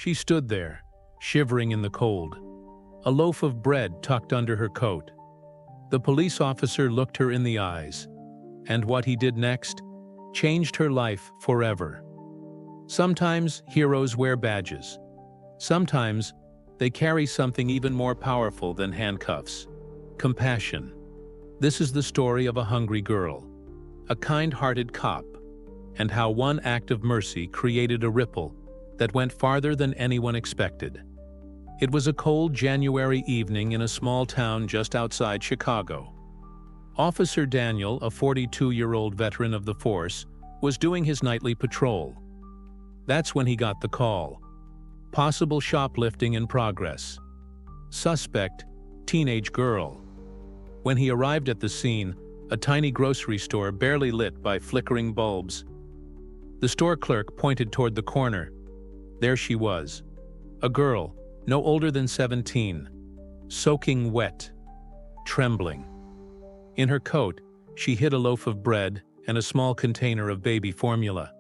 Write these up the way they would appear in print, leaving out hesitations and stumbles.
She stood there, shivering in the cold, a loaf of bread tucked under her coat. The police officer looked her in the eyes, and what he did next changed her life forever. Sometimes heroes wear badges. Sometimes they carry something even more powerful than handcuffs: compassion. This is the story of a hungry girl, a kind-hearted cop, and how one act of mercy created a ripple that went farther than anyone expected. It was a cold January evening in a small town just outside Chicago. Officer Daniel, a 42-year-old veteran of the force, was doing his nightly patrol. That's when he got the call. Possible shoplifting in progress. Suspect, teenage girl. When he arrived at the scene, a tiny grocery store barely lit by flickering bulbs. The store clerk pointed toward the corner. There she was, a girl, no older than 17, soaking wet, trembling. In her coat, she hid a loaf of bread and a small container of baby formula.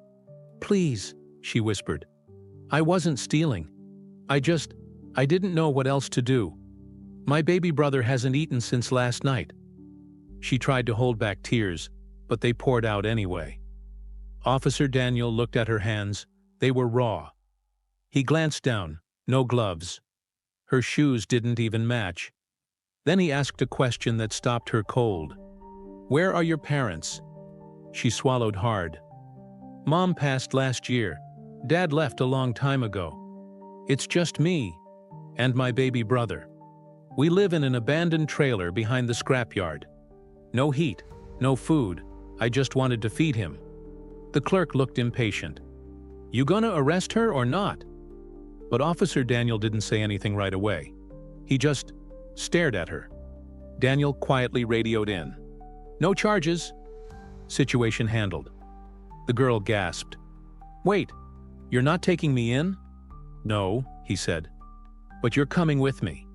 "Please," she whispered. "I wasn't stealing. I didn't know what else to do. My baby brother hasn't eaten since last night." She tried to hold back tears, but they poured out anyway. Officer Daniel looked at her hands. They were raw. He glanced down. No gloves. Her shoes didn't even match. Then he asked a question that stopped her cold. "Where are your parents?" She swallowed hard. "Mom passed last year. Dad left a long time ago. It's just me and my baby brother. We live in an abandoned trailer behind the scrapyard. No heat, no food. I just wanted to feed him." The clerk looked impatient. "You gonna arrest her or not?" But Officer Daniel didn't say anything right away. He just stared at her. Daniel quietly radioed in. "No charges." Situation handled. The girl gasped. "Wait, you're not taking me in?" "No," he said. "But you're coming with me."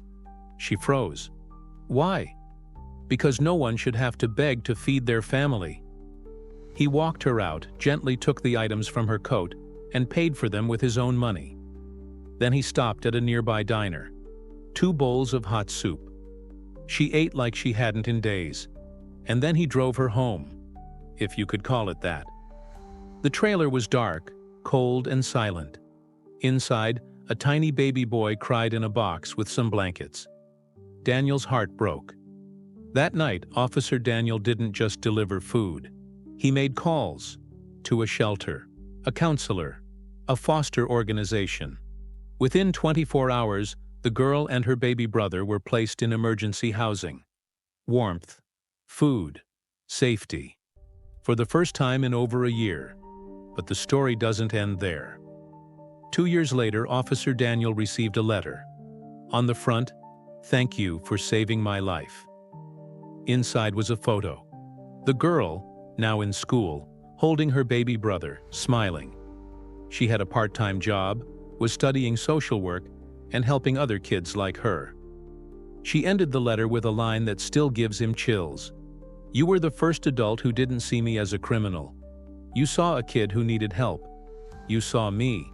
She froze. "Why?" "Because no one should have to beg to feed their family." He walked her out, gently took the items from her coat, and paid for them with his own money. Then he stopped at a nearby diner. 2 bowls of hot soup. She ate like she hadn't in days. And then he drove her home, if you could call it that. The trailer was dark, cold, and silent. Inside, a tiny baby boy cried in a box with some blankets. Daniel's heart broke. That night, Officer Daniel didn't just deliver food. He made calls to a shelter, a counselor, a foster organization. Within 24 hours, the girl and her baby brother were placed in emergency housing. Warmth, food, safety. For the first time in over a year. But the story doesn't end there. 2 years later, Officer Daniel received a letter. On the front, "Thank you for saving my life." Inside was a photo. The girl, now in school, holding her baby brother, smiling. She had a part-time job, was studying social work, and helping other kids like her. She ended the letter with a line that still gives him chills. "You were the first adult who didn't see me as a criminal. You saw a kid who needed help. You saw me."